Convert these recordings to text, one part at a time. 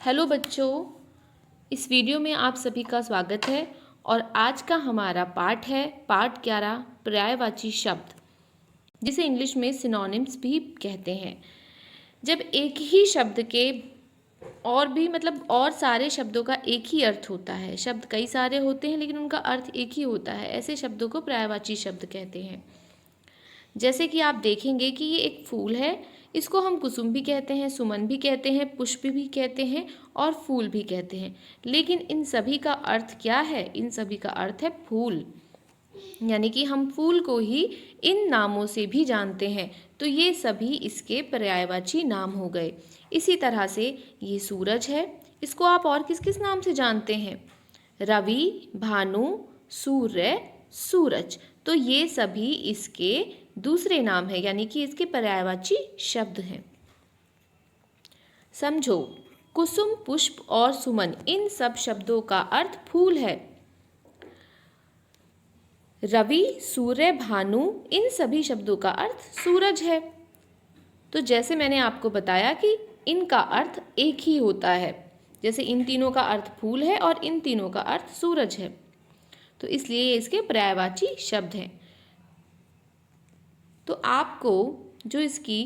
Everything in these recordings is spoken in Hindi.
हेलो बच्चों, इस वीडियो में आप सभी का स्वागत है। और आज का हमारा पाठ है पाठ 11 पर्यायवाची शब्द, जिसे इंग्लिश में सिनोनिम्स भी कहते हैं। जब एक ही शब्द के और सारे शब्दों का एक ही अर्थ होता है, शब्द कई सारे होते हैं लेकिन उनका अर्थ एक ही होता है, ऐसे शब्दों को पर्यायवाची शब्द कहते हैं। जैसे कि आप देखेंगे कि ये एक फूल है, इसको हम कुसुम भी कहते हैं, सुमन भी कहते हैं, पुष्प भी कहते हैं और फूल भी कहते हैं। लेकिन इन सभी का अर्थ क्या है? इन सभी का अर्थ है फूल, यानी कि हम फूल को ही इन नामों से भी जानते हैं। तो ये सभी इसके पर्यायवाची नाम हो गए। इसी तरह से ये सूरज है, इसको आप और किस किस नाम से जानते हैं? रवि, भानु, सूर्य, सूरज। तो ये सभी इसके दूसरे नाम है, यानी कि इसके पर्यायवाची शब्द हैं। समझो, कुसुम, पुष्प और सुमन, इन सब शब्दों का अर्थ फूल है। रवि, सूर्य, भानु, इन सभी शब्दों का अर्थ सूरज है। तो जैसे मैंने आपको बताया कि इनका अर्थ एक ही होता है, जैसे इन तीनों का अर्थ फूल है और इन तीनों का अर्थ सूरज है, तो इसलिए ये इसके पर्यायवाची शब्द हैं। तो आपको जो इसकी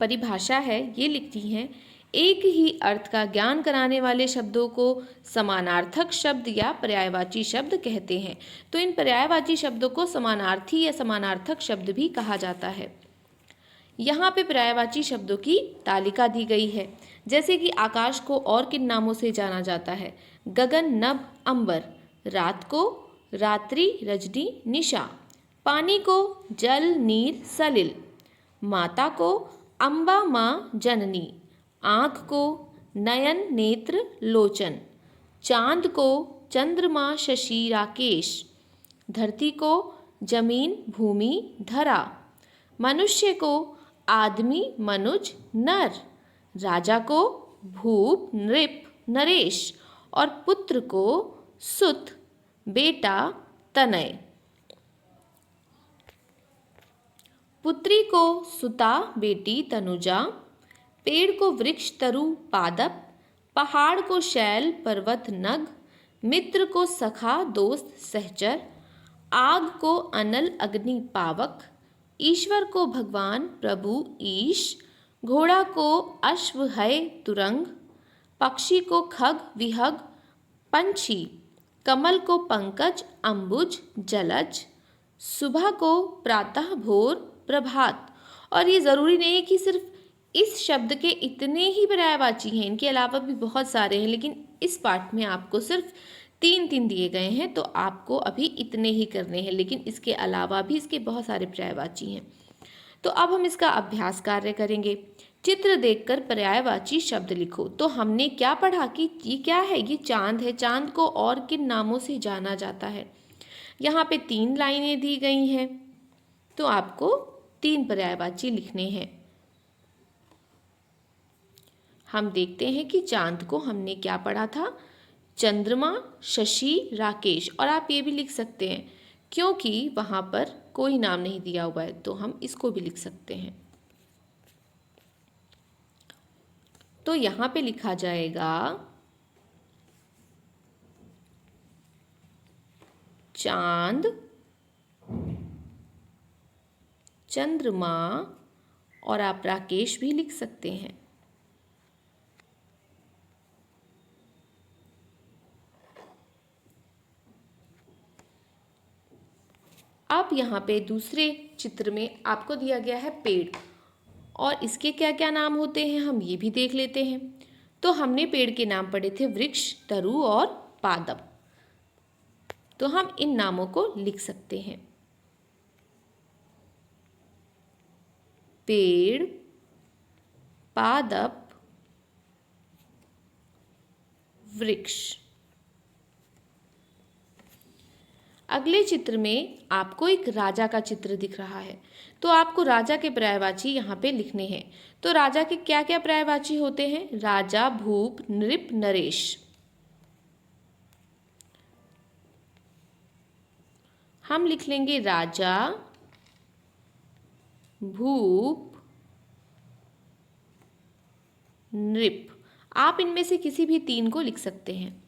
परिभाषा है ये लिखनी है। एक ही अर्थ का ज्ञान कराने वाले शब्दों को समानार्थक शब्द या पर्यायवाची शब्द कहते हैं। तो इन पर्यायवाची शब्दों को समानार्थी या समानार्थक शब्द भी कहा जाता है। यहाँ पे पर्यायवाची शब्दों की तालिका दी गई है। जैसे कि आकाश को और किन नामों से जाना जाता है? गगन, नभ, अंबर। रात को रात्रि, रजनी, निशा। पानी को जल, नीर, सलिल। माता को अम्बा, माँ, जननी। आँख को नयन, नेत्र, लोचन। चांद को चंद्रमा, शशि, राकेश। धरती को जमीन, भूमि, धरा। मनुष्य को आदमी, मनुज, नर। राजा को भूप, नृप, नरेश। और पुत्र को सुत, बेटा, तनय। पुत्री को सुता, बेटी, तनुजा। पेड़ को वृक्ष, तरु, पादप। पहाड़ को शैल, पर्वत, नग। मित्र को सखा, दोस्त, सहचर। आग को अनल, अग्नि, पावक। ईश्वर को भगवान, प्रभु, ईश। घोड़ा को अश्व, है, तुरंग। पक्षी को खग, विहग, पंछी। कमल को पंकज, अंबुज, जलज। सुबह को प्रातः, भोर, प्रभात। और ये ज़रूरी नहीं है कि सिर्फ इस शब्द के इतने ही पर्यायवाची हैं, इनके अलावा भी बहुत सारे हैं, लेकिन इस पाठ में आपको सिर्फ 3 दिए गए हैं, तो आपको अभी इतने ही करने हैं, लेकिन इसके अलावा भी इसके बहुत सारे पर्यायवाची हैं। तो अब हम इसका अभ्यास कार्य करेंगे। चित्र देखकर पर्यायवाची शब्द लिखो। तो हमने क्या पढ़ा कि ये क्या है? ये चांद है। चांद को और किन नामों से जाना जाता है? यहाँ पे 3 लाइनें दी गई हैं, तो आपको 3 पर्यायवाची लिखने हैं। हम देखते हैं कि चांद को हमने क्या पढ़ा था? चंद्रमा, शशि, राकेश। और आप ये भी लिख सकते हैं, क्योंकि वहाँ पर कोई नाम नहीं दिया हुआ है, तो हम इसको भी लिख सकते हैं। तो यहाँ पे लिखा जाएगा चांद, चंद्रमा, और आप राकेश भी लिख सकते हैं। अब यहाँ पे दूसरे चित्र में आपको दिया गया है पेड़, और इसके क्या क्या नाम होते हैं हम ये भी देख लेते हैं। तो हमने पेड़ के नाम पढ़े थे वृक्ष, तरु और पादप। तो हम इन नामों को लिख सकते हैं। पेड़, पादप, वृक्ष। अगले चित्र में आपको एक राजा का चित्र दिख रहा है, तो आपको राजा के पर्यायवाची यहाँ पे लिखने हैं। तो राजा के क्या क्या पर्यायवाची होते हैं? राजा, भूप, नृप, नरेश। हम लिख लेंगे राजा, भूप, नृप। आप इनमें से किसी भी 3 को लिख सकते हैं।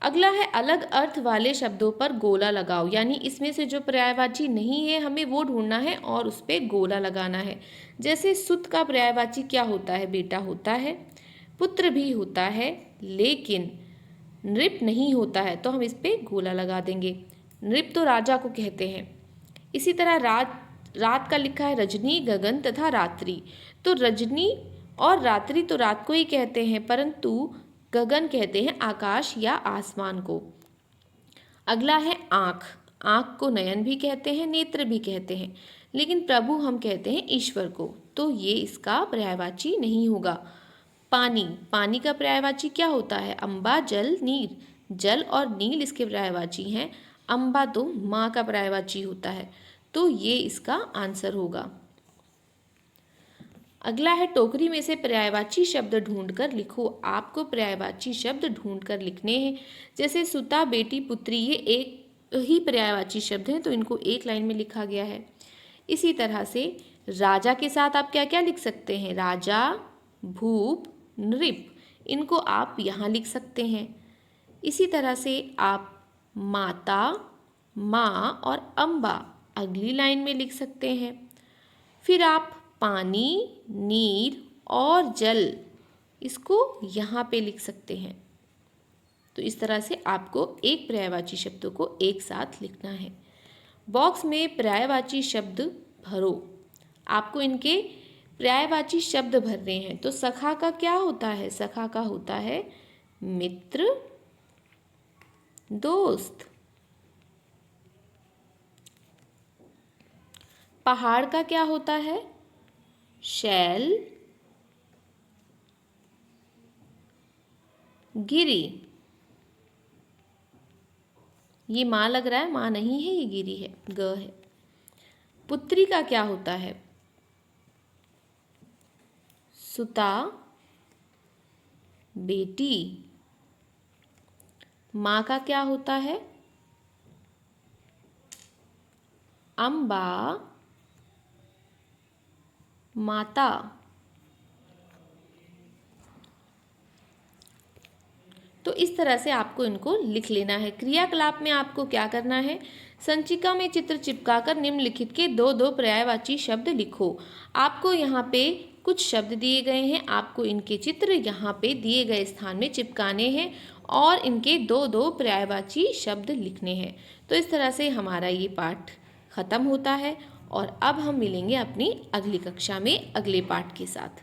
अगला है अलग अर्थ वाले शब्दों पर गोला लगाओ, यानी इसमें से जो पर्यायवाची नहीं है हमें वो ढूंढना है और उस पर गोला लगाना है। जैसे सुत का पर्यायवाची क्या होता है? बेटा होता है, पुत्र भी होता है, लेकिन नृप नहीं होता है, तो हम इस पे गोला लगा देंगे। नृप तो राजा को कहते हैं। इसी तरह रात का लिखा है रजनी, गगन तथा रात्रि। तो रजनी और रात्रि तो रात को ही कहते हैं, परंतु गगन कहते हैं आकाश या आसमान को। अगला है आँख। आँख को नयन भी कहते हैं, नेत्र भी कहते हैं, लेकिन प्रभु हम कहते हैं ईश्वर को, तो ये इसका पर्यायवाची नहीं होगा। पानी, पानी का पर्यायवाची क्या होता है? अम्बा, जल, नीर। जल और नील इसके पर्यायवाची हैं। अम्बा तो माँ का पर्यायवाची होता है, तो ये इसका आंसर होगा। अगला है टोकरी में से पर्यायवाची शब्द ढूंढकर लिखो। आपको पर्यायवाची शब्द ढूंढकर लिखने हैं। जैसे सुता, बेटी, पुत्री, ये एक ही पर्यायवाची शब्द हैं, तो इनको एक लाइन में लिखा गया है। इसी तरह से राजा के साथ आप क्या क्या लिख सकते हैं? राजा, भूप, नृप, इनको आप यहाँ लिख सकते हैं। इसी तरह से आप माता, माँ और अम्बा अगली लाइन में लिख सकते हैं। फिर आप पानी, नीर और जल, इसको यहाँ पे लिख सकते हैं। तो इस तरह से आपको एक पर्यायवाची शब्दों को एक साथ लिखना है। बॉक्स में पर्यायवाची शब्द भरो। आपको इनके पर्यायवाची शब्द भरने हैं। तो सखा का क्या होता है? सखा का होता है मित्र, दोस्त। पहाड़ का क्या होता है? शैल, गिरी। ये माँ लग रहा है, माँ नहीं है, ये गिरी है, ग है। पुत्री का क्या होता है? सुता, बेटी। माँ का क्या होता है? अम्बा, माता। तो इस तरह से आपको इनको लिख लेना है। क्रियाकलाप में आपको क्या करना है? संचिका में चित्र चिपकाकर निम्नलिखित के दो दो पर्यायवाची शब्द लिखो। आपको यहाँ पे कुछ शब्द दिए गए हैं, आपको इनके चित्र यहाँ पे दिए गए स्थान में चिपकाने हैं और इनके दो दो पर्यायवाची शब्द लिखने हैं। तो इस तरह से हमारा ये पाठ खत्म होता है और अब हम मिलेंगे अपनी अगली कक्षा में अगले पाठ के साथ।